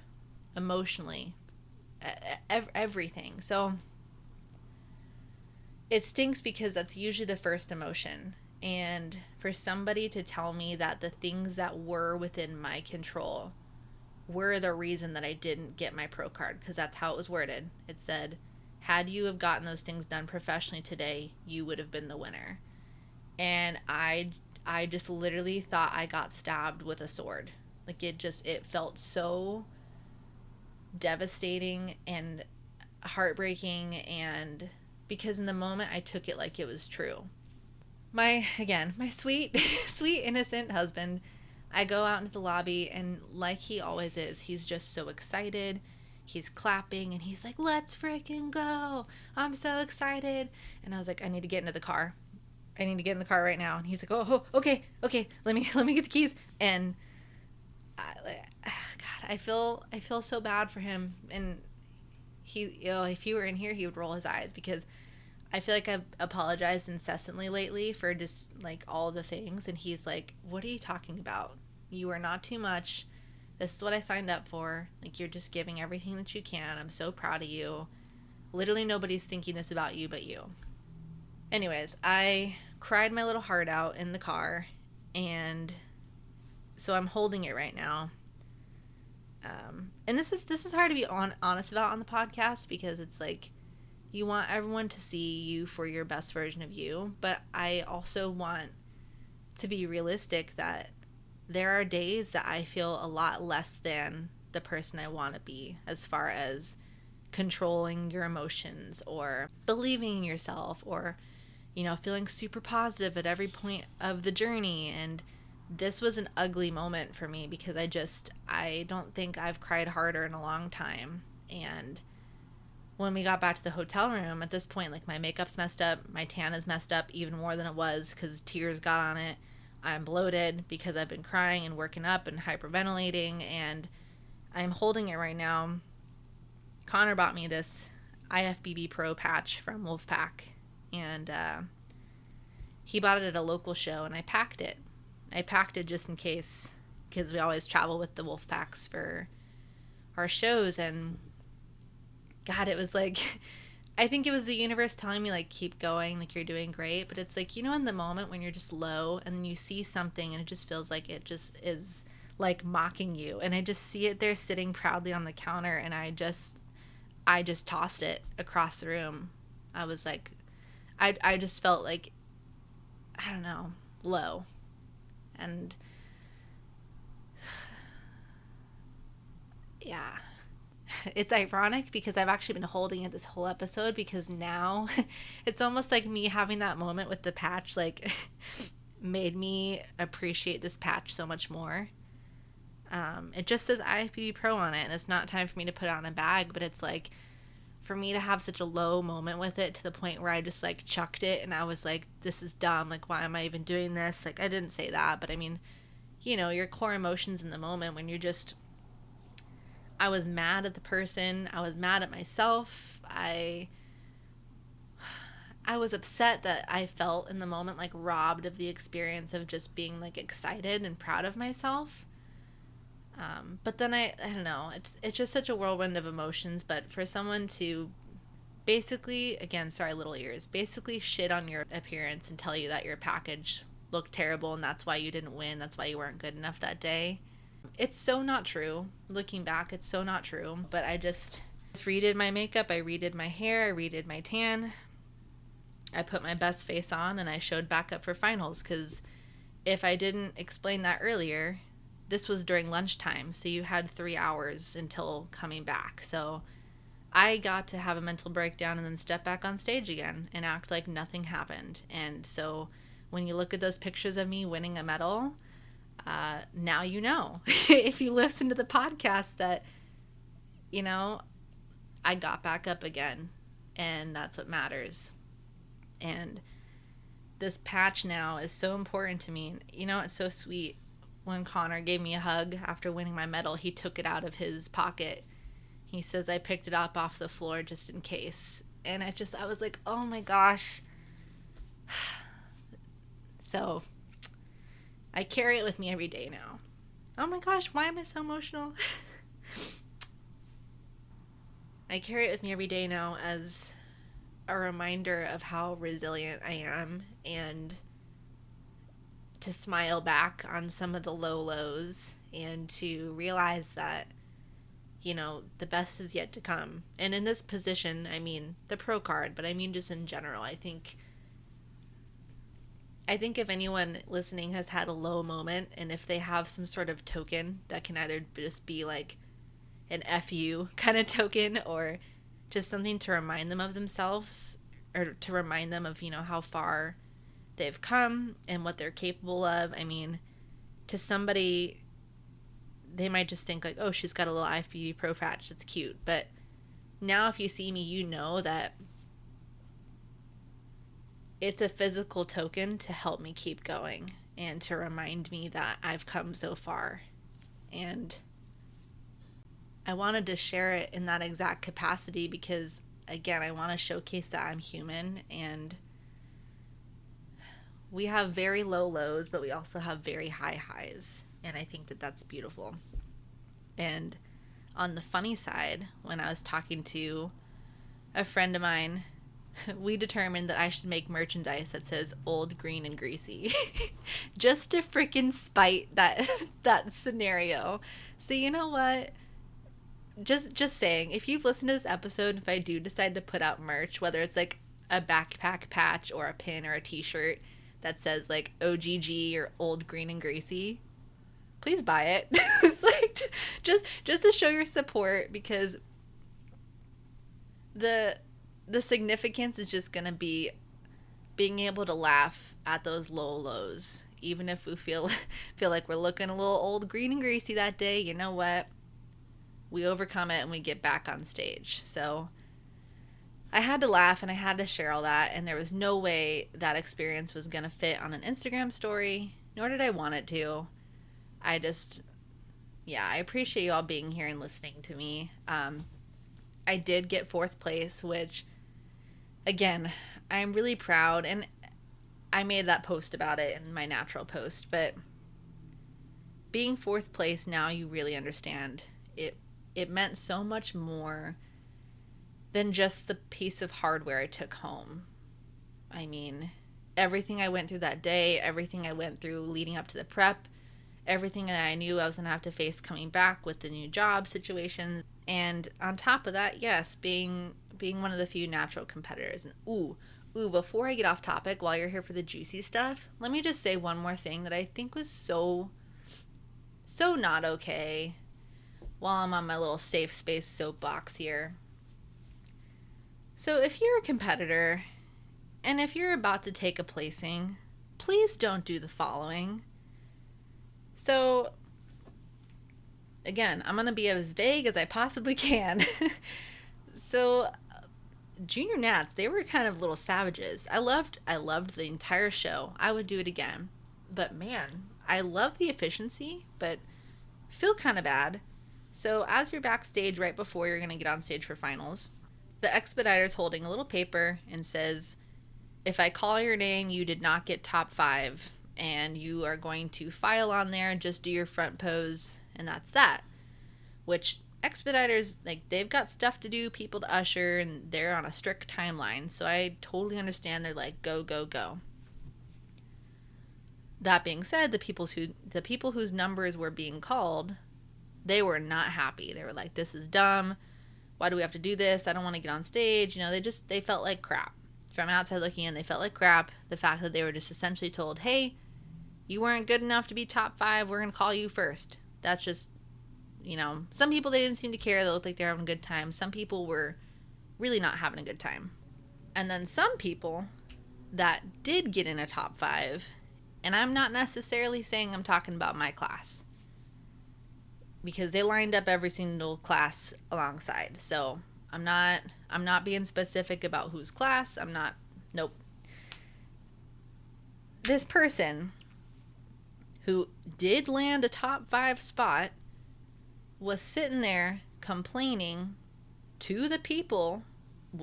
emotionally, everything. So it stinks because that's usually the first emotion. And for somebody to tell me that the things that were within my control were the reason that I didn't get my pro card, because that's how it was worded. It said, had you have gotten those things done professionally today, you would have been the winner. And I just literally thought I got stabbed with a sword. Like, it felt so devastating and heartbreaking, and because in the moment I took it like it was true. My sweet sweet innocent husband, I go out into the lobby, and like he always is, he's just so excited. He's clapping and he's like, let's freaking go, I'm so excited. And I was like, I need to get into the car right now. And he's like, oh okay, let me get the keys. And God, I feel so bad for him. And he, if he were in here, he would roll his eyes, because I feel like I've apologized incessantly lately for just like all the things. And he's like, what are you talking about? You are not too much. This is what I signed up for. Like, you're just giving everything that you can. I'm so proud of you. Literally nobody's thinking this about you but you. Anyways, I cried my little heart out in the car, and so I'm holding it right now. And this is hard to be honest about on the podcast, because it's like, you want everyone to see you for your best version of you, but I also want to be realistic that there are days that I feel a lot less than the person I want to be, as far as controlling your emotions or believing in yourself, or feeling super positive at every point of the journey. And this was an ugly moment for me, because I don't think I've cried harder in a long time. And when we got back to the hotel room, at this point, like, my makeup's messed up, my tan is messed up even more than it was because tears got on it. I'm bloated because I've been crying and working up and hyperventilating, and I'm holding it right now. Connor bought me this IFBB Pro patch from Wolfpack, and he bought it at a local show, and I packed it. I packed it just in case, because we always travel with the Wolfpacks for our shows, and God, it was like, I think it was the universe telling me, like, keep going, like, you're doing great. But it's like, you know, in the moment when you're just low and then you see something and it just feels like it just is, like, mocking you. And I just see it there sitting proudly on the counter, and I just tossed it across the room. I was like, I just felt like, I don't know, low. And yeah. It's ironic because I've actually been holding it this whole episode, because now it's almost like me having that moment with the patch, like, made me appreciate this patch so much more. It just says IFBB Pro on it, and it's not time for me to put it on a bag, but it's like, for me to have such a low moment with it to the point where I just, like, chucked it, and I was like, this is dumb, like, why am I even doing this? Like, I didn't say that, but I mean, you know, your core emotions in the moment when you're just, I was mad at the person. I was mad at myself. I was upset that I felt in the moment, like, robbed of the experience of just being, like, excited and proud of myself. But then I don't know. It's just such a whirlwind of emotions. But for someone to basically, again, sorry, little ears, basically shit on your appearance and tell you that your package looked terrible and that's why you didn't win, that's why you weren't good enough that day. It's so not true. Looking back, it's so not true. But I just redid my makeup. I redid my hair. I redid my tan. I put my best face on, and I showed back up for finals, because if I didn't explain that earlier, this was during lunchtime. So you had 3 hours until coming back. So I got to have a mental breakdown and then step back on stage again and act like nothing happened. And so when you look at those pictures of me winning a medal, now you know, if you listen to the podcast, that, you know, I got back up again, and that's what matters. And this patch now is so important to me. You know, it's so sweet. When Connor gave me a hug after winning my medal, he took it out of his pocket. He says, I picked it up off the floor just in case. And I was like, oh my gosh. So I carry it with me every day now. Oh my gosh, why am I so emotional? I carry it with me every day now as a reminder of how resilient I am, and to smile back on some of the low lows, and to realize that, you know, the best is yet to come. And in this position, I mean the pro card, but I mean just in general, I think if anyone listening has had a low moment, and if they have some sort of token that can either just be like an FU kind of token, or just something to remind them of themselves, or to remind them of, you know, how far they've come and what they're capable of. I mean, to somebody, they might just think like, oh, she's got a little IFBB Pro patch, that's cute. But now if you see me, you know that it's a physical token to help me keep going and to remind me that I've come so far. And I wanted to share it in that exact capacity because, again, I want to showcase that I'm human, and we have very low lows, but we also have very high highs. And I think that that's beautiful. And on the funny side, when I was talking to a friend of mine, we determined that I should make merchandise that says old, green, and greasy. Just to freaking spite that scenario. So you know what? Just saying, if you've listened to this episode, if I do decide to put out merch, whether it's like a backpack patch or a pin or a t-shirt that says like OGG or old, green, and greasy, please buy it. Like, just to show your support, because the significance is just going to be being able to laugh at those low lows. Even if we feel like we're looking a little old, green, and greasy that day, you know what? We overcome it and we get back on stage. So I had to laugh and I had to share all that, and there was no way that experience was going to fit on an Instagram story, nor did I want it to. I just, yeah, I appreciate you all being here and listening to me. I did get fourth place, which, again, I'm really proud, and I made that post about it in my natural post, but being fourth place, now you really understand it. It meant so much more than just the piece of hardware I took home. I mean, everything I went through that day, everything I went through leading up to the prep, everything that I knew I was going to have to face coming back with the new job situations. And on top of that, yes, being one of the few natural competitors. And before I get off topic, while you're here for the juicy stuff, let me just say one more thing that I think was so not okay while I'm on my little safe space soapbox here. So if you're a competitor and if you're about to take a placing, please don't do the following. So again, I'm going to be as vague as I possibly can. So junior nats, they were kind of little savages. I loved the entire show. I would do it again. But man, I love the efficiency, but feel kind of bad. So as you're backstage right before you're going to get on stage for finals, the expediter's holding a little paper and says, if I call your name, you did not get top 5, and you are going to file on there and just do your front pose, and that's that. Which expediters, like, they've got stuff to do, people to usher, and they're on a strict timeline, so I totally understand. They're like, go, go, go. That being said, the people whose numbers were being called, they were not happy. They were like, this is dumb. Why do we have to do this? I don't want to get on stage. They felt like crap. From outside looking in, they felt like crap. The fact that they were just essentially told, hey, you weren't good enough to be top 5. We're going to call you first. That's just, some people, they didn't seem to care. They looked like they were having a good time. Some people were really not having a good time. And then some people that did get in a top 5, and I'm not necessarily saying I'm talking about my class, because they lined up every single class alongside. So I'm not being specific about whose class. Nope. This person who did land a top 5 spot was sitting there complaining to the people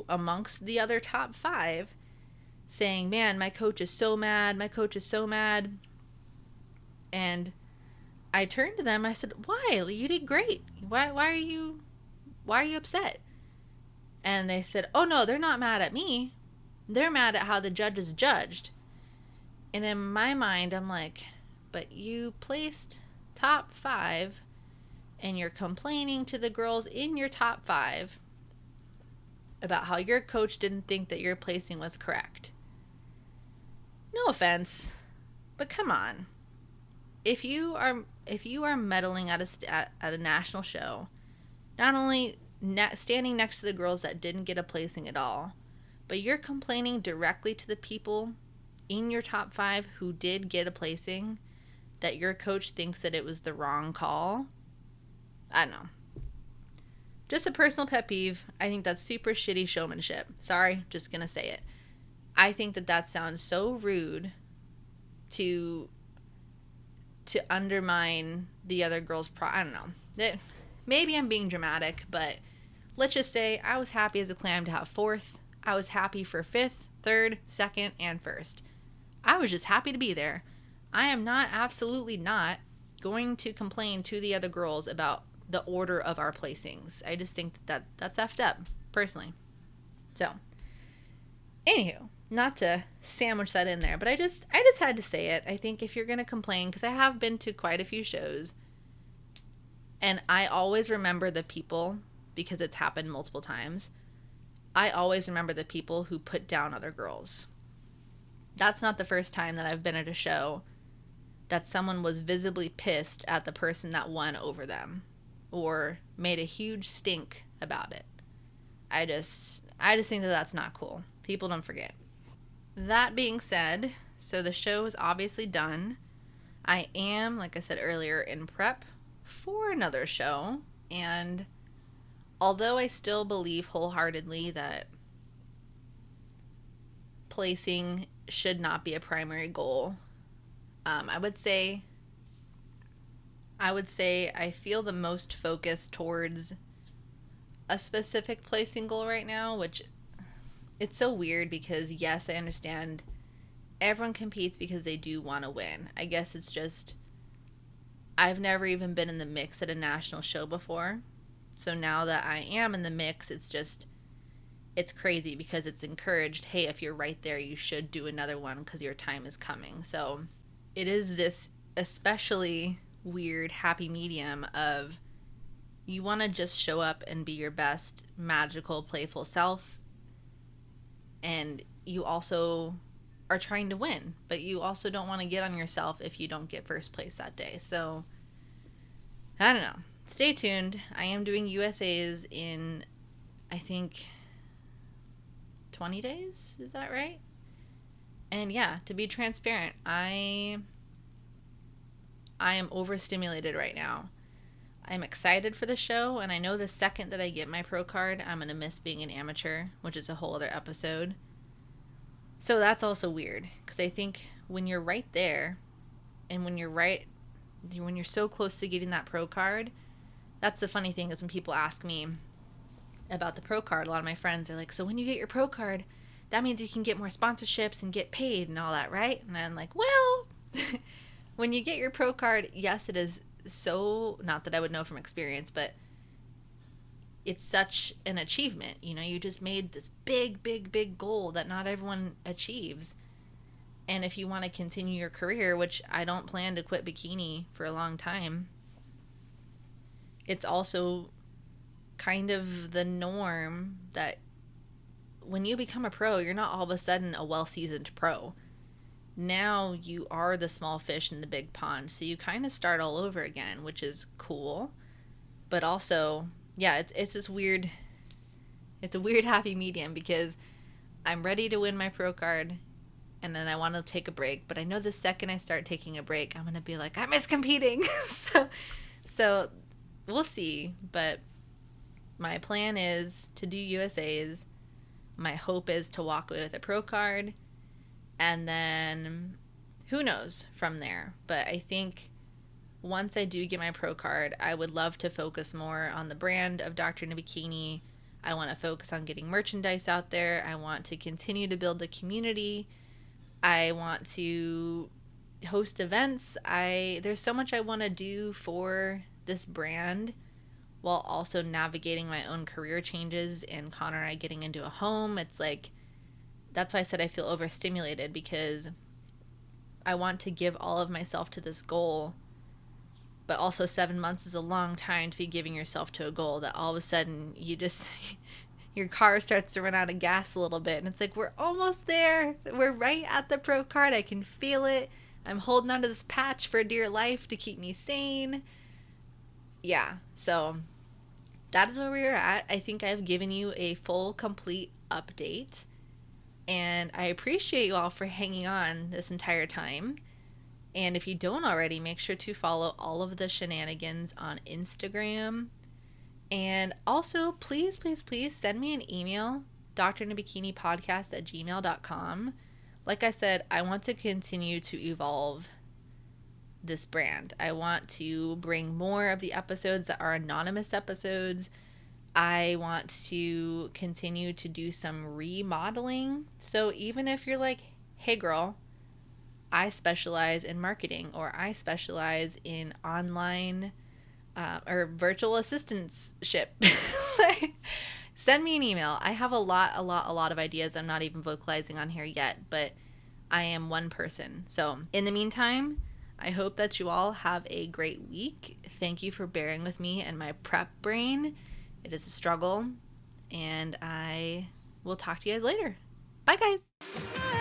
amongst the other top 5, saying, man, my coach is so mad. And I turned to them. I said, why? You did great. Why are you upset? And they said, oh no, they're not mad at me. They're mad at how the judges judged. And in my mind, I'm like, but you placed top 5 and you're complaining to the girls in your top 5 about how your coach didn't think that your placing was correct. No offense, but come on. If you are medaling at a national show, not only standing next to the girls that didn't get a placing at all, but you're complaining directly to the people in your top 5 who did get a placing that your coach thinks that it was the wrong call. I don't know. Just a personal pet peeve. I think that's super shitty showmanship. Sorry, just gonna say it. I think that sounds so rude to undermine the other girl's I don't know. Maybe I'm being dramatic, but let's just say I was happy as a clam to have 4th. I was happy for 5th, 3rd, 2nd, and 1st. I was just happy to be there. I am absolutely not going to complain to the other girls about the order of our placings. I just think that's effed up, personally. So, anywho, not to sandwich that in there, but I just had to say it. I think if you're going to complain, because I have been to quite a few shows, and I always remember the people, because it's happened multiple times, I always remember the people who put down other girls. That's not the first time that I've been at a show that someone was visibly pissed at the person that won over them or made a huge stink about it. I just think that that's not cool. People don't forget. That being said, so the show is obviously done. I am, like I said earlier, in prep for another show, and although I still believe wholeheartedly that placing should not be a primary goal. I would say I feel the most focused towards a specific placing goal right now, which it's so weird because, yes, I understand everyone competes because they do want to win. I guess it's just I've never even been in the mix at a national show before. So now that I am in the mix, it's crazy because it's encouraged, hey, if you're right there, you should do another one because your time is coming. So it is this especially weird happy medium of you want to just show up and be your best magical, playful self. And you also are trying to win, but you also don't want to get on yourself if you don't get first place that day. So I don't know. Stay tuned. I am doing USAs in, I think, 20 days. Is that right? And yeah, to be transparent, I am overstimulated right now. I'm excited for the show, and I know the second that I get my pro card, I'm going to miss being an amateur, which is a whole other episode. So that's also weird, because I think when you're right there, and when you're so close to getting that pro card, that's the funny thing is when people ask me about the pro card, a lot of my friends are like, so when you get your pro card, that means you can get more sponsorships and get paid and all that, right? And I'm like, well, when you get your pro card, yes, it is so, not that I would know from experience, but it's such an achievement. You know, you just made this big, big, big goal that not everyone achieves. And if you want to continue your career, which I don't plan to quit bikini for a long time, it's also kind of the norm that when you become a pro, you're not all of a sudden a well-seasoned pro. Now you are the small fish in the big pond, so you kind of start all over again, which is cool. But also, yeah, it's this weird, it's a weird happy medium because I'm ready to win my pro card and then I want to take a break, but I know the second I start taking a break, I'm going to be like, I miss competing. so we'll see, but my plan is to do USAs. My hope is to walk away with a pro card, and then who knows from there. But I think once I do get my pro card, I would love to focus more on the brand of Dr. in a Bikini. I want to focus on getting merchandise out there. I want to continue to build the community. I want to host events. There's so much I want to do for this brand while also navigating my own career changes and Connor and I getting into a home. It's like, that's why I said I feel overstimulated, because I want to give all of myself to this goal, but also 7 months is a long time to be giving yourself to a goal that all of a sudden your car starts to run out of gas a little bit, and it's like, we're almost there. We're right at the pro card. I can feel it. I'm holding onto this patch for dear life to keep me sane. Yeah, so that is where we are at. I think I've given you a full, complete update, and I appreciate you all for hanging on this entire time. And if you don't already, make sure to follow all of the shenanigans on Instagram. And also, please, please, please send me an email, drinabikinipodcast@gmail.com. Like I said, I want to continue to evolve this brand. I want to bring more of the episodes that are anonymous episodes. I want to continue to do some remodeling. So even if you're like, hey girl, I specialize in marketing, or I specialize in online or virtual assistantship, send me an email. I have a lot of ideas I'm not even vocalizing on here yet, but I am one person. So in the meantime, I hope that you all have a great week. Thank you for bearing with me and my prep brain. It is a struggle, and I will talk to you guys later. Bye, guys.